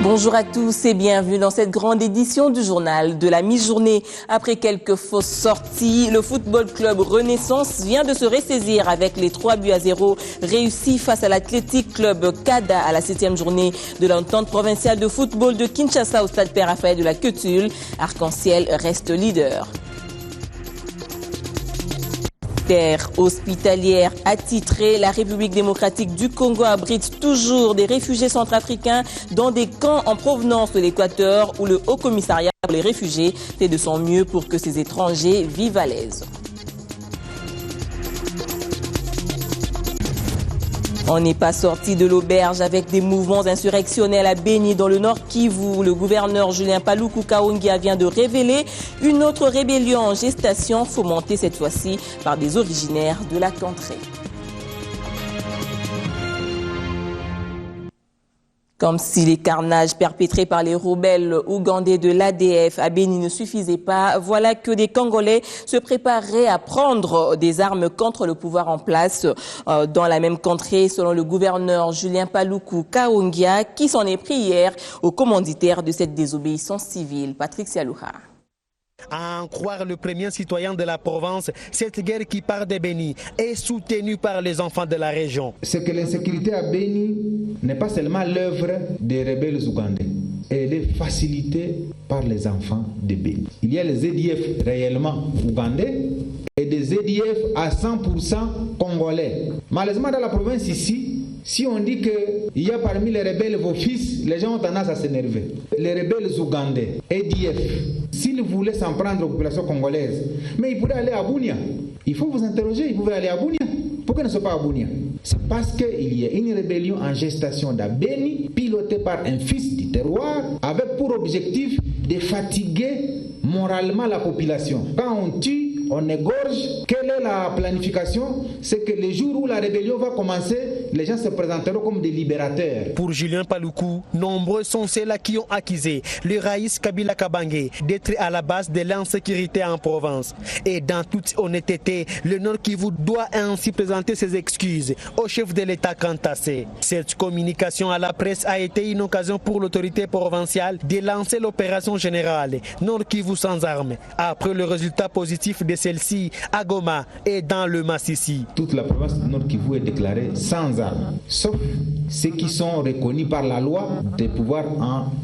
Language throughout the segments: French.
Bonjour à tous et bienvenue dans cette grande édition du journal de la mi-journée. Après quelques fausses sorties, le Football Club Renaissance vient de se ressaisir avec les 3-0 réussis face à l'Athletic Club Kada à la 7e journée de l'entente provinciale de football de Kinshasa au stade Père-Raphaël de la Queutule. Arc-en-Ciel reste leader. Terre hospitalière attitrée, la République démocratique du Congo abrite toujours des réfugiés centrafricains dans des camps en provenance de l'Équateur où le Haut Commissariat pour les réfugiés fait de son mieux pour que ces étrangers vivent à l'aise. On n'est pas sorti de l'auberge avec des mouvements insurrectionnels à Beni dans le Nord Kivu. Le gouverneur Julien Paluku Kaongia vient de révéler une autre rébellion en gestation, fomentée cette fois-ci par des originaires de la contrée. Comme si les carnages perpétrés par les rebelles ougandais de l'ADF à Beni ne suffisaient pas, voilà que des Congolais se prépareraient à prendre des armes contre le pouvoir en place dans la même contrée, selon le gouverneur Julien Paluku Kaongia, qui s'en est pris hier au commanditaire de cette désobéissance civile, Patrick Sialouha. À en croire le premier citoyen de la province, cette guerre qui part de Beni est soutenue par les enfants de la région. C'est que l'insécurité à Beni n'est pas seulement l'œuvre des rebelles ougandais, elle est facilitée par les enfants de Beni. Il y a les ZDF réellement ougandais et des ZDF à 100% congolais. Malheureusement dans la province ici, si on dit qu'il y a parmi les rebelles vos fils, les gens ont tendance à s'énerver. Les rebelles ougandais, EDF, s'ils voulaient s'en prendre aux populations congolaises, mais ils pourraient aller à Bunia. Il faut vous interroger, ils pouvaient aller à Bunia. Pourquoi ils ne sont pas à Bunia? C'est parce qu'il y a une rébellion en gestation à Beni, pilotée par un fils du terroir, avec pour objectif de fatiguer moralement la population. Quand on tue, on égorge. Quelle est la planification? C'est que le jour où la rébellion va commencer, les gens se présenteront comme des libérateurs. Pour Julien Paluku, nombreux sont ceux-là qui ont accusé le Raïs Kabila Kabange d'être à la base de l'insécurité en province. Et dans toute honnêteté, le Nord Kivu doit ainsi présenter ses excuses au chef de l'État Kantassé. Cette communication à la presse a été une occasion pour l'autorité provinciale de lancer l'opération générale Nord Kivu sans armes, après le résultat positif de celle-ci à Goma et dans le Massissi. Toute la province du Nord Kivu est déclarée sans armes, sauf ceux qui sont reconnus par la loi de pouvoir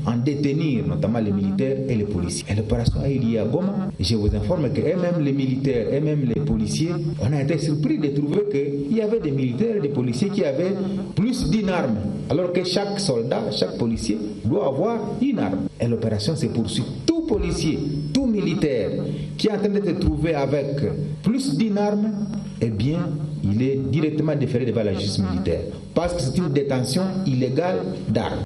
en détenir, notamment les militaires et les policiers. Et l'opération a eu lieu à Goma. Je vous informe que même les militaires et même les policiers, on a été surpris de trouver qu'il y avait des militaires et des policiers qui avaient plus d'une arme, alors que chaque soldat, chaque policier doit avoir une arme. Et l'opération se poursuit. Tout policier, tout militaire qui est en train de se trouver avec plus d'une arme, eh bien, il est directement déféré devant la justice militaire parce que c'est une détention illégale d'armes.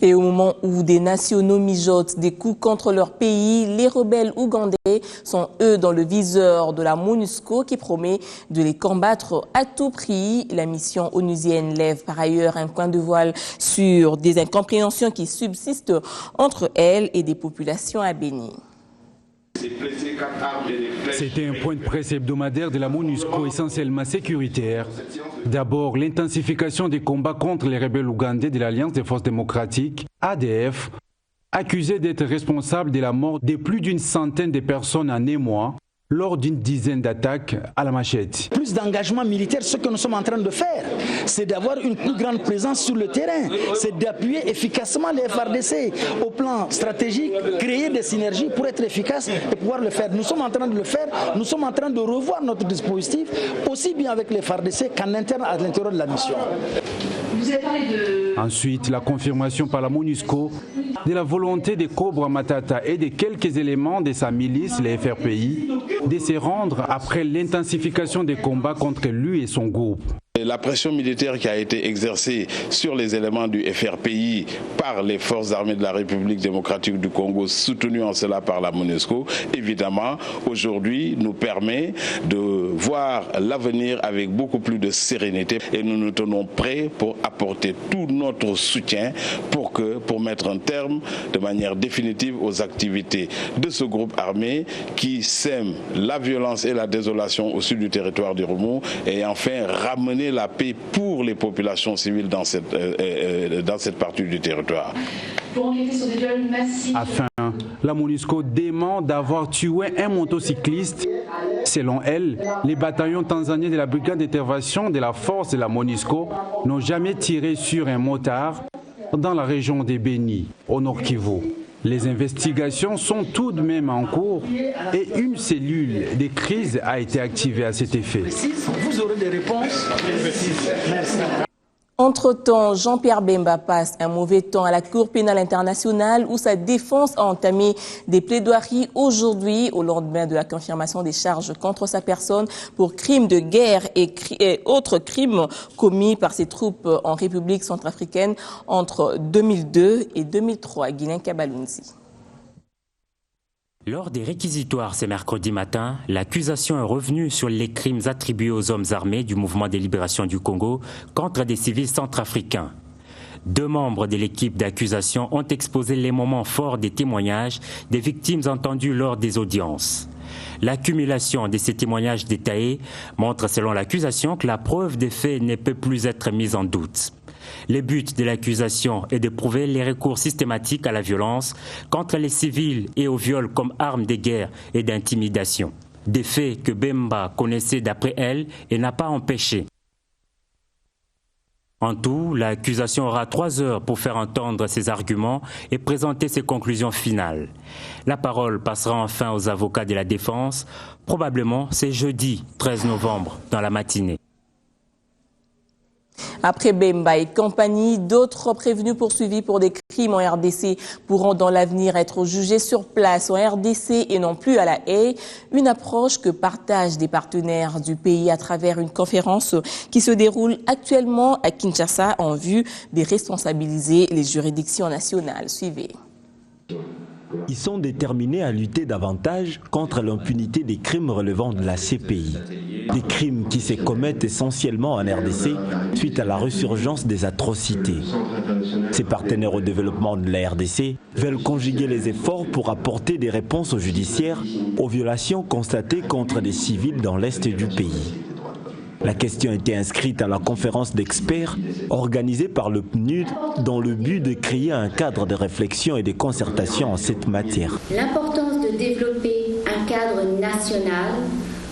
Et au moment où des nationaux mijotent des coups contre leur pays, les rebelles ougandais sont eux dans le viseur de la MONUSCO qui promet de les combattre à tout prix. La mission onusienne lève par ailleurs un coin de voile sur des incompréhensions qui subsistent entre elle et des populations à Beni. C'était un point de presse hebdomadaire de la MONUSCO essentiellement sécuritaire. D'abord, l'intensification des combats contre les rebelles ougandais de l'Alliance des forces démocratiques, ADF, accusés d'être responsables de la mort de plus d'une centaine de personnes en un mois, lors d'une dizaine d'attaques à la machette. Plus d'engagement militaire, ce que nous sommes en train de faire, c'est d'avoir une plus grande présence sur le terrain, c'est d'appuyer efficacement les FARDC au plan stratégique, créer des synergies pour être efficace et pouvoir le faire. Nous sommes en train de le faire, nous sommes en train de revoir notre dispositif, aussi bien avec les FARDC qu'en interne à l'intérieur de la mission. Ensuite, la confirmation par la MONUSCO de la volonté de Cobra Matata et de quelques éléments de sa milice, les FRPI, de se rendre après l'intensification des combats contre lui et son groupe. La pression militaire qui a été exercée sur les éléments du FRPI par les forces armées de la République démocratique du Congo, soutenues en cela par la MONUSCO, évidemment, aujourd'hui nous permet de voir l'avenir avec beaucoup plus de sérénité et nous nous tenons prêts pour apporter tout notre soutien pour mettre un terme de manière définitive aux activités de ce groupe armé qui sème la violence et la désolation au sud du territoire du Roumour et enfin ramener la paix pour les populations civiles dans cette partie du territoire. pour enquêter sur des viols massifs. Enfin, la MONUSCO dément d'avoir tué un motocycliste. Selon elle, les bataillons tanzaniens de la brigade d'intervention de la force de la MONUSCO n'ont jamais tiré sur un motard dans la région des Béni, au Nord Kivu. Les investigations sont tout de même en cours et une cellule de crise a été activée à cet effet. Vous aurez des réponses. Merci. Entre-temps, Jean-Pierre Bemba passe un mauvais temps à la Cour pénale internationale où sa défense a entamé des plaidoiries aujourd'hui au lendemain de la confirmation des charges contre sa personne pour crimes de guerre et autres crimes commis par ses troupes en République centrafricaine entre 2002 et 2003. Guilain Kabalunzi. Lors des réquisitoires ce mercredi matin, l'accusation est revenue sur les crimes attribués aux hommes armés du mouvement de libération du Congo contre des civils centrafricains. 2 membres de l'équipe d'accusation ont exposé les moments forts des témoignages des victimes entendues lors des audiences. L'accumulation de ces témoignages détaillés montre selon l'accusation que la preuve des faits ne peut plus être mise en doute. Le but de l'accusation est de prouver les recours systématiques à la violence contre les civils et au viol comme arme de guerre et d'intimidation. Des faits que Bemba connaissait d'après elle et n'a pas empêché. En tout, l'accusation aura 3 heures pour faire entendre ses arguments et présenter ses conclusions finales. La parole passera enfin aux avocats de la défense, probablement c'est jeudi 13 novembre dans la matinée. Après Bemba et compagnie, d'autres prévenus poursuivis pour des crimes en RDC pourront dans l'avenir être jugés sur place en RDC et non plus à La Haye. Une approche que partagent des partenaires du pays à travers une conférence qui se déroule actuellement à Kinshasa en vue de responsabiliser les juridictions nationales. Suivez. Ils sont déterminés à lutter davantage contre l'impunité des crimes relevant de la CPI. Des crimes qui se commettent essentiellement en RDC suite à la résurgence des atrocités. Ces partenaires au développement de la RDC veulent conjuguer les efforts pour apporter des réponses aux judiciaires aux violations constatées contre des civils dans l'est du pays. La question a été inscrite à la conférence d'experts organisée par le PNUD dans le but de créer un cadre de réflexion et de concertation en cette matière. L'importance de développer un cadre national,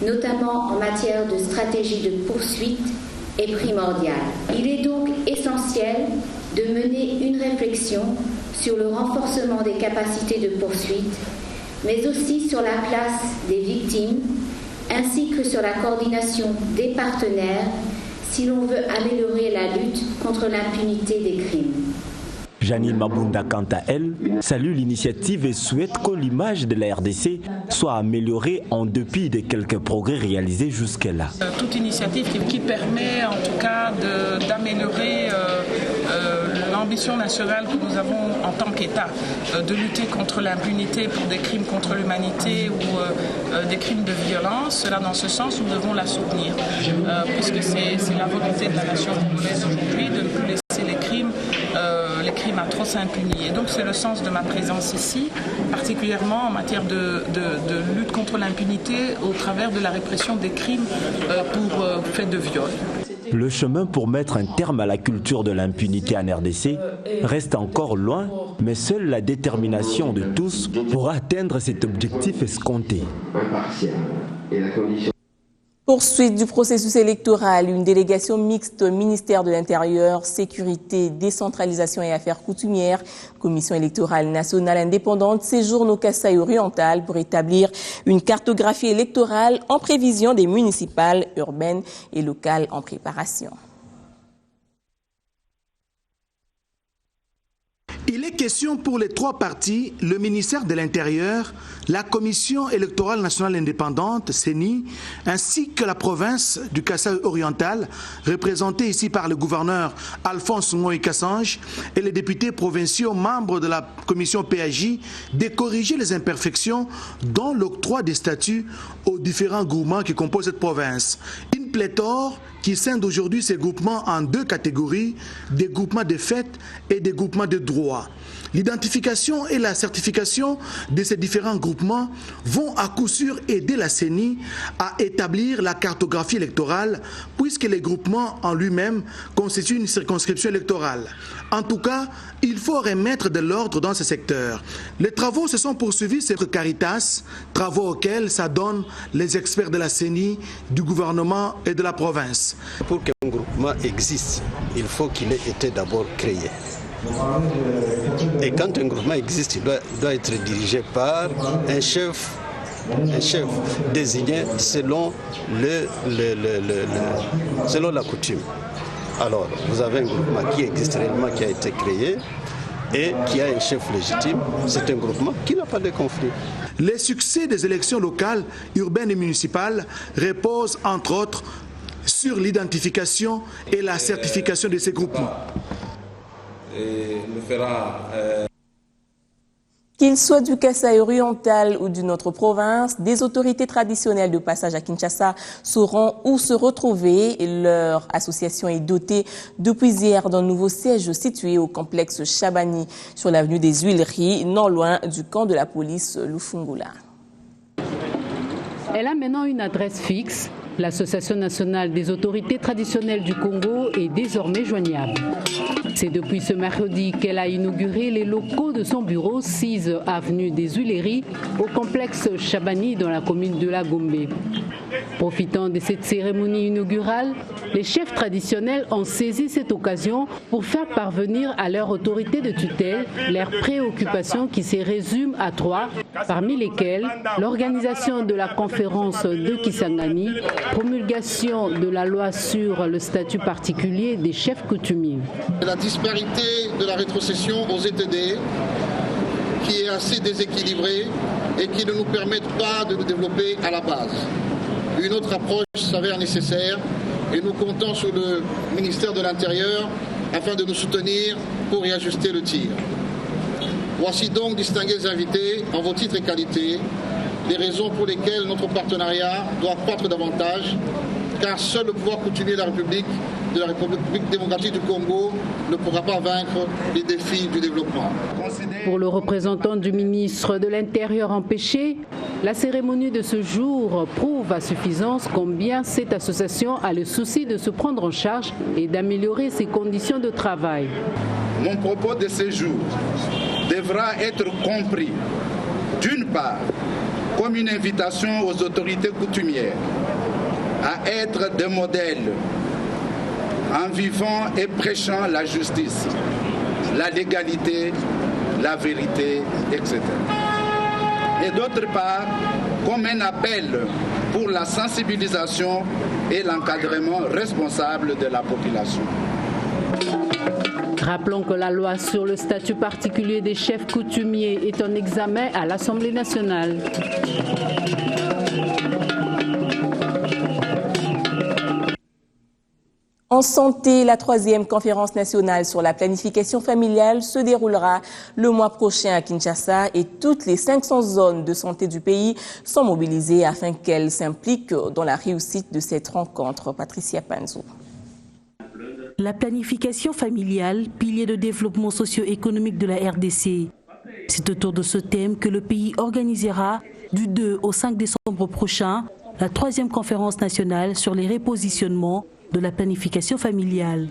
notamment en matière de stratégie de poursuite, est primordiale. Il est donc essentiel de mener une réflexion sur le renforcement des capacités de poursuite, mais aussi sur la place des victimes, ainsi que sur la coordination des partenaires si l'on veut améliorer la lutte contre l'impunité des crimes. Janine Mabunda, quant à elle, salue l'initiative et souhaite que l'image de la RDC soit améliorée en dépit de quelques progrès réalisés jusque-là. Toute initiative qui permet en tout cas d'améliorer l'ambition nationale que nous avons en tant qu'État, de lutter contre l'impunité pour des crimes contre l'humanité ou des crimes de violence. Cela, dans ce sens, nous devons la soutenir, puisque c'est la volonté de la nation congolaise aujourd'hui de ne plus laisser les crimes atroces impunis. Et donc c'est le sens de ma présence ici, particulièrement en matière de lutte contre l'impunité au travers de la répression des crimes pour faits de viol. Le chemin pour mettre un terme à la culture de l'impunité en RDC reste encore loin, mais seule la détermination de tous pourra atteindre cet objectif escompté. Poursuite du processus électoral, une délégation mixte ministère de l'Intérieur, Sécurité, Décentralisation et Affaires coutumières, Commission électorale nationale indépendante séjourne au Kasaï oriental pour établir une cartographie électorale en prévision des municipales, urbaines et locales en préparation. Il est question pour les 3 partis, le ministère de l'Intérieur, la Commission électorale nationale indépendante, CENI, ainsi que la province du Kasaï oriental, représentée ici par le gouverneur Alphonse Ngoï Kassange et les députés provinciaux membres de la Commission PAJ, de corriger les imperfections dans l'octroi des statuts aux différents groupements qui composent cette province. Une pléthore qui scinde aujourd'hui ces groupements en deux catégories, des groupements de fait et des groupements de droit. L'identification et la certification de ces différents groupements vont à coup sûr aider la CENI à établir la cartographie électorale, puisque les groupements en lui-même constituent une circonscription électorale. En tout cas, il faut remettre de l'ordre dans ce secteur. Les travaux se sont poursuivis sur Caritas, travaux auxquels s'adonnent les experts de la CENI, du gouvernement et de la province. Pour qu'un groupement existe, il faut qu'il ait été d'abord créé. Et quand un groupement existe, il doit être dirigé par un chef désigné selon la coutume. Alors, vous avez un groupement qui existe réellement, qui a été créé et qui a un chef légitime. C'est un groupement qui n'a pas de conflit. Les succès des élections locales, urbaines et municipales reposent entre autres sur l'identification et la certification de ces groupements. Qu'ils soient du Kasaï oriental ou d'une autre province, des autorités traditionnelles de passage à Kinshasa sauront où se retrouver. Leur association est dotée depuis hier d'un nouveau siège situé au complexe Chabani sur l'avenue des Huileries, non loin du camp de la police Lufungula. Elle a maintenant une adresse fixe. L'Association nationale des autorités traditionnelles du Congo est désormais joignable. C'est depuis ce mercredi qu'elle a inauguré les locaux de son bureau 6 avenue des Huileries au complexe Chabani dans la commune de La Gombe. Profitant de cette cérémonie inaugurale, les chefs traditionnels ont saisi cette occasion pour faire parvenir à leur autorité de tutelle leurs préoccupations qui se résument à 3, parmi lesquelles l'organisation de la conférence de Kisangani, promulgation de la loi sur le statut particulier des chefs coutumiers. La disparité de la rétrocession aux ETD qui est assez déséquilibrée et qui ne nous permet pas de nous développer à la base. Une autre approche s'avère nécessaire et nous comptons sur le ministère de l'Intérieur afin de nous soutenir pour y ajuster le tir. Voici donc, distingués invités, en vos titres et qualités, les raisons pour lesquelles notre partenariat doit croître davantage, car seul le pouvoir coutumier de la République démocratique du Congo ne pourra pas vaincre les défis du développement. Pour le représentant du ministre de l'Intérieur empêché, la cérémonie de ce jour prouve à suffisance combien cette association a le souci de se prendre en charge et d'améliorer ses conditions de travail. Mon propos de ce jour devra être compris, d'une part, comme une invitation aux autorités coutumières à être des modèles en vivant et prêchant la justice, la légalité, la vérité, etc. Et d'autre part, comme un appel pour la sensibilisation et l'encadrement responsable de la population. Rappelons que la loi sur le statut particulier des chefs coutumiers est en examen à l'Assemblée nationale. En santé, la 3e conférence nationale sur la planification familiale se déroulera le mois prochain à Kinshasa et toutes les 500 zones de santé du pays sont mobilisées afin qu'elles s'impliquent dans la réussite de cette rencontre. Patricia Panzo. La planification familiale, pilier de développement socio-économique de la RDC. C'est autour de ce thème que le pays organisera du 2 au 5 décembre prochain la 3e conférence nationale sur les repositionnements de la planification familiale.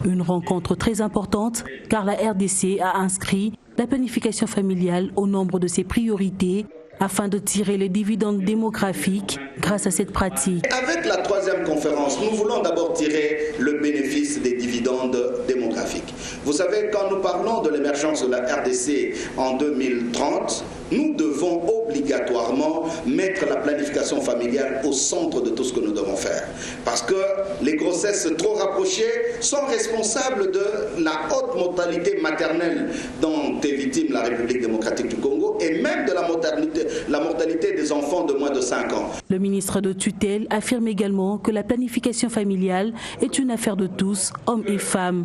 Une rencontre très importante car la RDC a inscrit la planification familiale au nombre de ses priorités afin de tirer les dividendes démographiques grâce à cette pratique. Avec la 3e conférence, nous voulons d'abord tirer le bénéfice des dividendes démographiques. Vous savez, quand nous parlons de l'émergence de la RDC en 2030, nous devons obligatoirement mettre la planification familiale au centre de tout ce que nous devons faire. Parce que les grossesses trop rapprochées sont responsables de la haute mortalité maternelle dont est victime la République démocratique du Congo et même de la mortalité des enfants de moins de 5 ans. Le ministre de tutelle affirme également que la planification familiale est une affaire de tous, hommes et femmes.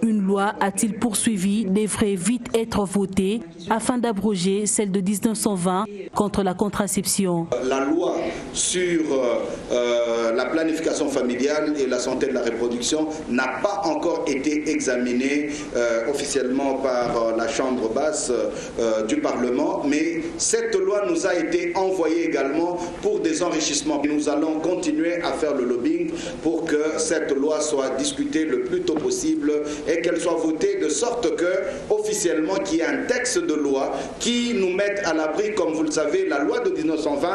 Une loi a-t-il poursuivi devrait vite être votée afin d'abroger celle de 1920 contre la contraception. La loi sur la planification familiale et la santé de la reproduction n'a pas encore été examinée officiellement par la Chambre basse du Parlement, mais cette loi nous a été envoyée également pour des enrichissements. Nous allons continuer à faire le lobbying pour que cette loi soit discutée le plus tôt possible et qu'elle soit votée de sorte que, officiellement, qu'il y ait un texte de loi qui nous mette à l'abri. Comme vous le savez, la loi de 1920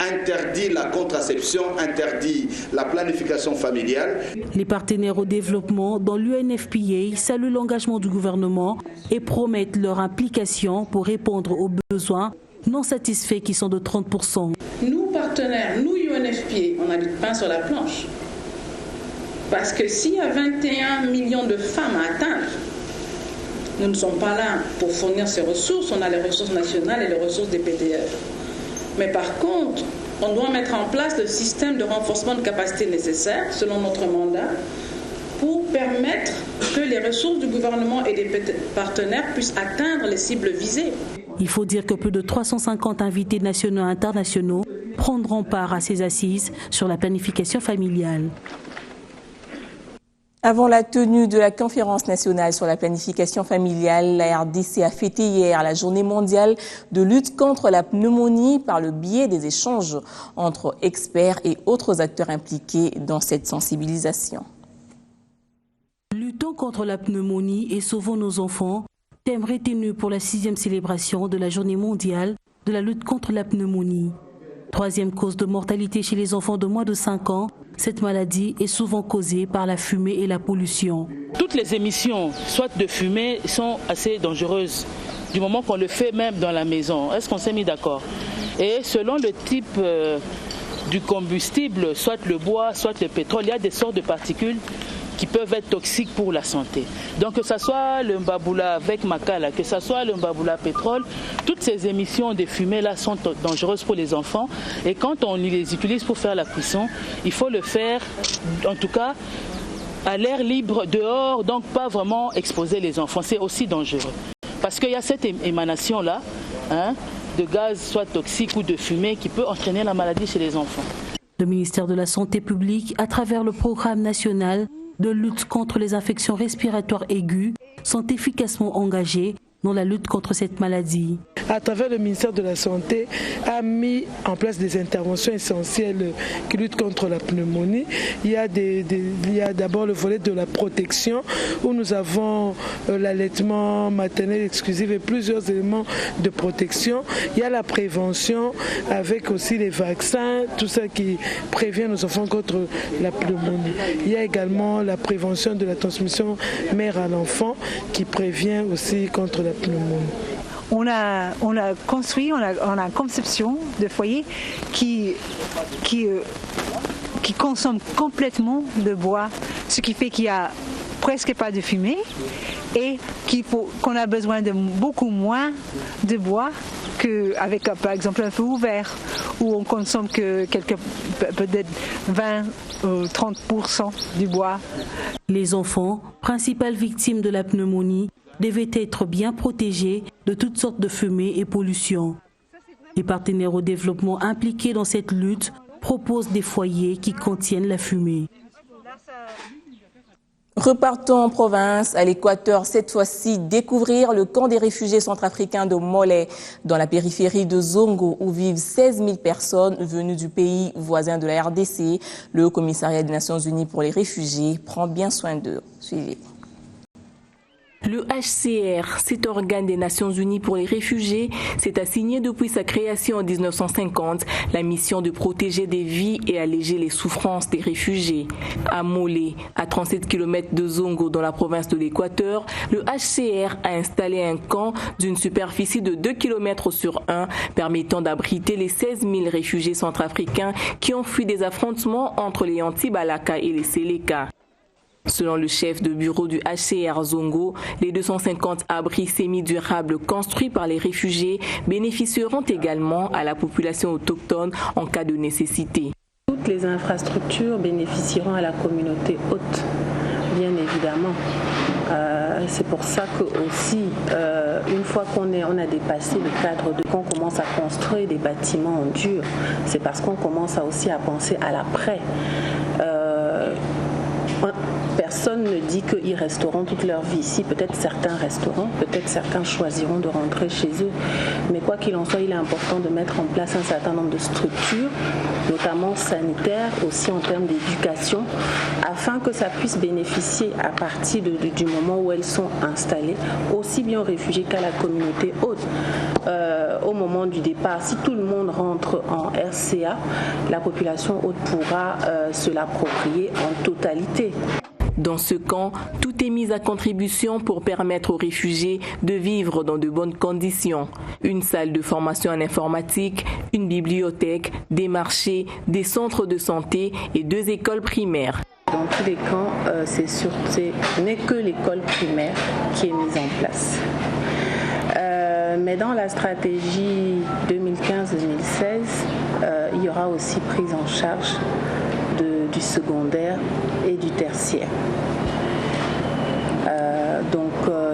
interdit la contraception, interdit la planification familiale. Les partenaires au développement dans l'UNFPA saluent l'engagement du gouvernement et promettent leur implication pour répondre aux besoins non satisfaits qui sont de 30%. Nous, partenaires, nous UNFPA, on a du pain sur la planche. Parce que s'il y a 21 millions de femmes à atteindre, nous ne sommes pas là pour fournir ces ressources. On a les ressources nationales et les ressources des PDF. Mais par contre, on doit mettre en place le système de renforcement de capacité nécessaire, selon notre mandat, pour permettre que les ressources du gouvernement et des partenaires puissent atteindre les cibles visées. Il faut dire que plus de 350 invités nationaux et internationaux prendront part à ces assises sur la planification familiale. Avant la tenue de la conférence nationale sur la planification familiale, la RDC a fêté hier la journée mondiale de lutte contre la pneumonie par le biais des échanges entre experts et autres acteurs impliqués dans cette sensibilisation. Luttons contre la pneumonie et sauvons nos enfants, thème retenu pour la 6e célébration de la journée mondiale de la lutte contre la pneumonie. 3e cause de mortalité chez les enfants de moins de 5 ans, cette maladie est souvent causée par la fumée et la pollution. Toutes les émissions, soit de fumée, sont assez dangereuses, du moment qu'on le fait même dans la maison. Est-ce qu'on s'est mis d'accord? Et selon le type du combustible, soit le bois, soit le pétrole, il y a des sortes de particules qui peuvent être toxiques pour la santé. Donc que ce soit le mbaboula avec makala, que ce soit le mbaboula pétrole, toutes ces émissions de fumée-là sont dangereuses pour les enfants. Et quand on les utilise pour faire la cuisson, il faut le faire, en tout cas, à l'air libre, dehors, donc pas vraiment exposer les enfants. C'est aussi dangereux. Parce qu'il y a cette émanation-là, de gaz soit toxique ou de fumée qui peut entraîner la maladie chez les enfants. Le ministère de la Santé publique, à travers le programme national de lutte contre les infections respiratoires aiguës, sont efficacement engagés dans la lutte contre cette maladie. À travers le ministère de la Santé, a mis en place des interventions essentielles qui luttent contre la pneumonie. Il y a d'abord le volet de la protection où nous avons l'allaitement maternel exclusif et plusieurs éléments de protection. Il y a la prévention avec aussi les vaccins, tout ça qui prévient nos enfants contre la pneumonie. Il y a également la prévention de la transmission mère à l'enfant qui prévient aussi contre la pneumonie. On a construit, on a une conception de foyer qui consomme complètement de bois, ce qui fait qu'il n'y a presque pas de fumée et qu'on a besoin de beaucoup moins de bois qu'avec par exemple un feu ouvert où on consomme que peut-être 20 ou 30% du bois. Les enfants, principales victimes de la pneumonie, devaient être bien protégés de toutes sortes de fumée et pollution. Les partenaires au développement impliqués dans cette lutte proposent des foyers qui contiennent la fumée. Repartons en province, à l'Équateur, cette fois-ci, découvrir le camp des réfugiés centrafricains de Molé, dans la périphérie de Zongo, où vivent 16 000 personnes venues du pays voisin de la RDC. Le Commissariat des Nations Unies pour les réfugiés prend bien soin d'eux. Suivez. Le HCR, cet organe des Nations Unies pour les réfugiés, s'est assigné depuis sa création en 1950 la mission de protéger des vies et alléger les souffrances des réfugiés. À Molé, à 37 km de Zongo dans la province de l'Équateur, le HCR a installé un camp d'une superficie de 2 km sur 1 permettant d'abriter les 16 000 réfugiés centrafricains qui ont fui des affrontements entre les Anti-Balaka et les Séléka. Selon le chef de bureau du HCR Zongo, les 250 abris semi-durables construits par les réfugiés bénéficieront également à la population autochtone en cas de nécessité. Toutes les infrastructures bénéficieront à la communauté haute bien évidemment. C'est pour ça que aussi, une fois qu'on a dépassé le cadre de qu'on commence à construire des bâtiments en dur, c'est parce qu'on commence aussi à penser à l'après. Personne ne dit qu'ils resteront toute leur vie ici. Peut-être certains resteront, peut-être certains choisiront de rentrer chez eux. Mais quoi qu'il en soit, il est important de mettre en place un certain nombre de structures, notamment sanitaires, aussi en termes d'éducation, afin que ça puisse bénéficier à partir du moment où elles sont installées, aussi bien aux réfugiés qu'à la communauté haute. Au moment du départ, si tout le monde rentre en RCA, la population haute pourra se l'approprier en totalité. Dans ce camp, tout est mis à contribution pour permettre aux réfugiés de vivre dans de bonnes conditions. Une salle de formation en informatique, une bibliothèque, des marchés, des centres de santé et 2 écoles primaires. Dans tous les camps, ce n'est que l'école primaire qui est mise en place. Mais dans la stratégie 2015-2016, il y aura aussi prise en charge du secondaire et du tertiaire.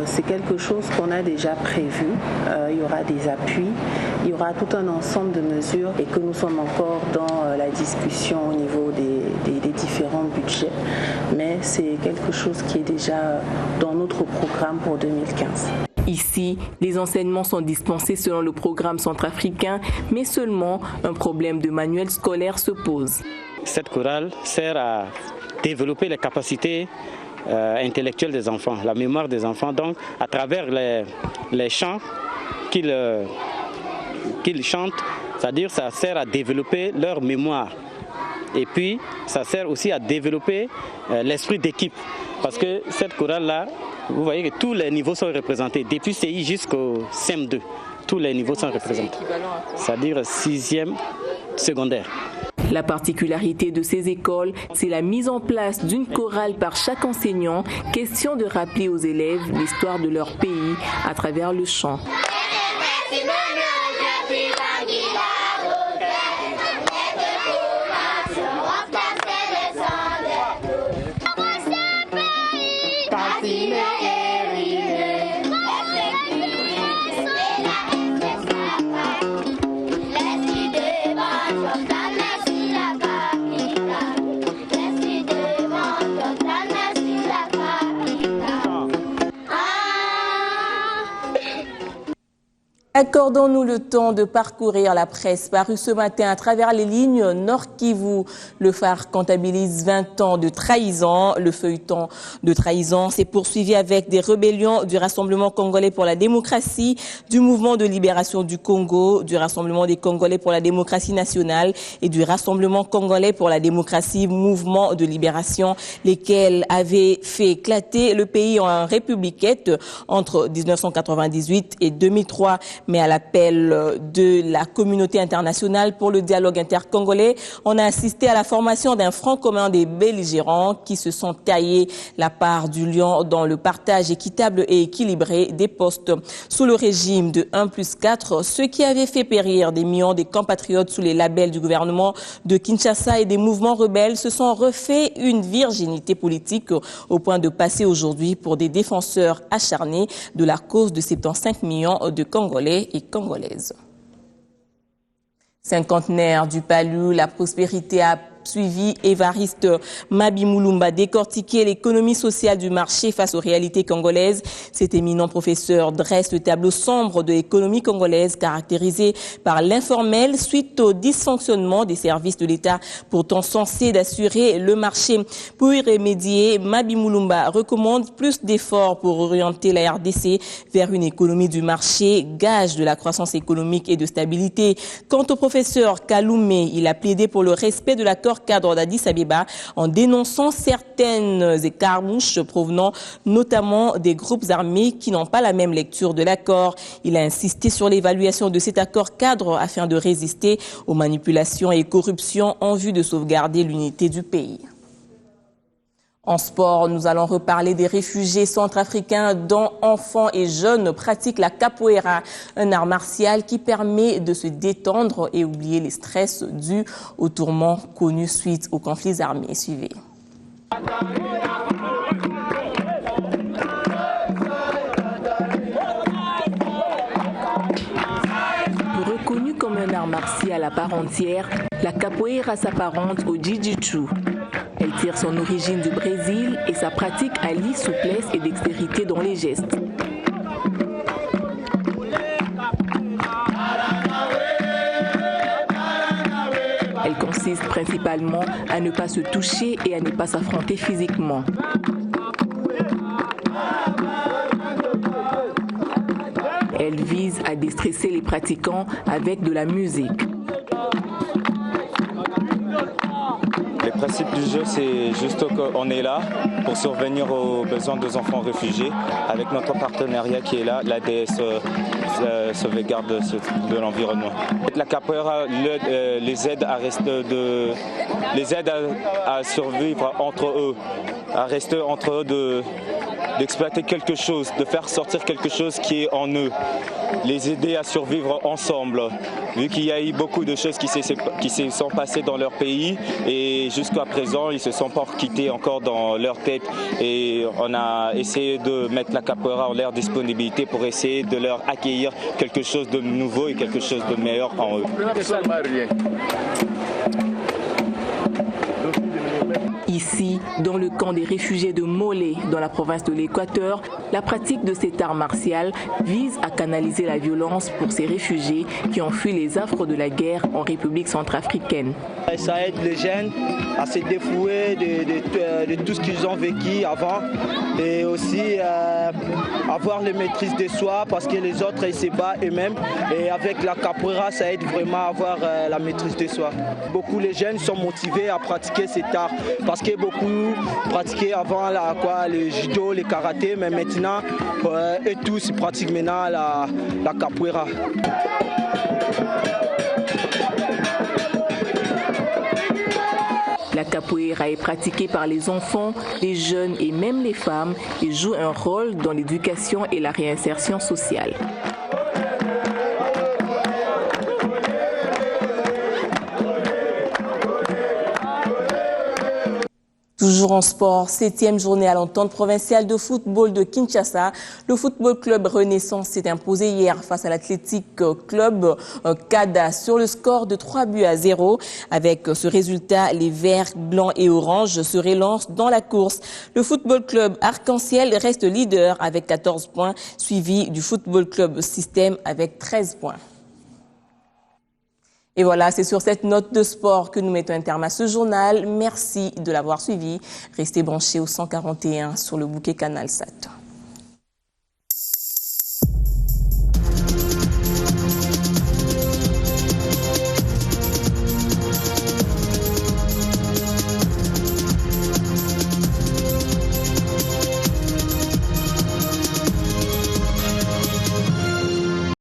C'est quelque chose qu'on a déjà prévu. Il y aura des appuis, il y aura tout un ensemble de mesures et que nous sommes encore dans la discussion au niveau des différents budgets. Mais c'est quelque chose qui est déjà dans notre programme pour 2015. Ici, les enseignements sont dispensés selon le programme centrafricain, mais seulement un problème de manuel scolaire se pose. Cette chorale sert à développer les capacités intellectuelles des enfants, la mémoire des enfants, donc à travers les chants qu'ils chantent, c'est-à-dire ça sert à développer leur mémoire. Et puis, ça sert aussi à développer l'esprit d'équipe, parce que cette chorale-là, vous voyez que tous les niveaux sont représentés, depuis CI jusqu'au CM2, tous les niveaux sont représentés, c'est-à-dire 6e secondaire. La particularité de ces écoles, c'est la mise en place d'une chorale par chaque enseignant, question de rappeler aux élèves l'histoire de leur pays à travers le chant. Accordons-nous le temps de parcourir la presse parue ce matin à travers les lignes Nord Kivu. Le phare comptabilise 20 ans de trahison. Le feuilleton de trahison s'est poursuivi avec des rébellions du Rassemblement congolais pour la démocratie, du Mouvement de libération du Congo, du Rassemblement des Congolais pour la démocratie nationale et du Rassemblement congolais pour la démocratie, Mouvement de libération, lesquels avaient fait éclater le pays en républiquette entre 1998 et 2003. Mais à l'appel de la communauté internationale pour le dialogue intercongolais, on a assisté à la formation d'un front commun des belligérants qui se sont taillés la part du lion dans le partage équitable et équilibré des postes. Sous le régime de 1+4, ceux qui avaient fait périr des millions de compatriotes sous les labels du gouvernement de Kinshasa et des mouvements rebelles se sont refait une virginité politique au point de passer aujourd'hui pour des défenseurs acharnés de la cause de 75 millions de Congolais et Congolaises. Cinquantenaire du Palu, la prospérité a suivi Évariste Mabimulumba décortiquer l'économie sociale du marché face aux réalités congolaises. Cet éminent professeur dresse le tableau sombre de l'économie congolaise caractérisée par l'informel suite au dysfonctionnement des services de l'État pourtant censés d'assurer le marché. Pour y remédier, Mabimulumba recommande plus d'efforts pour orienter la RDC vers une économie du marché, gage de la croissance économique et de stabilité. Quant au professeur Kaloumé, il a plaidé pour le respect de l'accord cadre d'Addis Abeba en dénonçant certaines écarmouches provenant notamment des groupes armés qui n'ont pas la même lecture de l'accord. Il a insisté sur l'évaluation de cet accord cadre afin de résister aux manipulations et corruptions en vue de sauvegarder l'unité du pays. En sport, nous allons reparler des réfugiés centrafricains dont enfants et jeunes pratiquent la capoeira, un art martial qui permet de se détendre et oublier les stress dus aux tourments connus suite aux conflits armés. Suivez. à part entière, la capoeira s'apparente au jiu-jitsu. Elle tire son origine du Brésil et sa pratique allie souplesse et dextérité dans les gestes. Elle consiste principalement à ne pas se toucher et à ne pas s'affronter physiquement. Elle vise à déstresser les pratiquants avec de la musique. Le principe du jeu, c'est juste qu'on est là pour survenir aux besoins des enfants réfugiés avec notre partenariat qui est là, l'ADS sauvegarde de l'environnement. La capoeira les aide à survivre entre eux, à rester entre eux, d'exploiter quelque chose, de faire sortir quelque chose qui est en eux, les aider à survivre ensemble. Vu qu'il y a eu beaucoup de choses qui se sont passées dans leur pays et jusqu'à présent, ils ne se sont pas quittés encore dans leur tête. Et on a essayé de mettre la capoeira en leur disponibilité pour essayer de leur accueillir quelque chose de nouveau et quelque chose de meilleur en eux. Ici, dans le camp des réfugiés de Molé, dans la province de l'Équateur, la pratique de cet art martial vise à canaliser la violence pour ces réfugiés qui ont fui les affres de la guerre en République centrafricaine. Ça aide les jeunes à se défouler de tout ce qu'ils ont vécu avant et aussi avoir la maîtrise de soi parce que les autres ils se battent eux-mêmes et avec la capoeira ça aide vraiment à avoir la maîtrise de soi. Beaucoup les jeunes sont motivés à pratiquer cet art parce que beaucoup pratiquaient avant le judo, le karaté, mais maintenant eux tous ils pratiquent maintenant la capoeira. La capoeira est pratiquée par les enfants, les jeunes et même les femmes et joue un rôle dans l'éducation et la réinsertion sociale. Toujours en sport, 7e journée à l'entente provinciale de football de Kinshasa. Le football club Renaissance s'est imposé hier face à l'Athletic Club Kada sur le score de 3-0. Avec ce résultat, les Verts, Blancs et Oranges se relancent dans la course. Le football club Arc-en-Ciel reste leader avec 14 points, suivi du football club Système avec 13 points. Et voilà, c'est sur cette note de sport que nous mettons un terme à ce journal. Merci de l'avoir suivi. Restez branchés au 141 sur le bouquet Canal 7.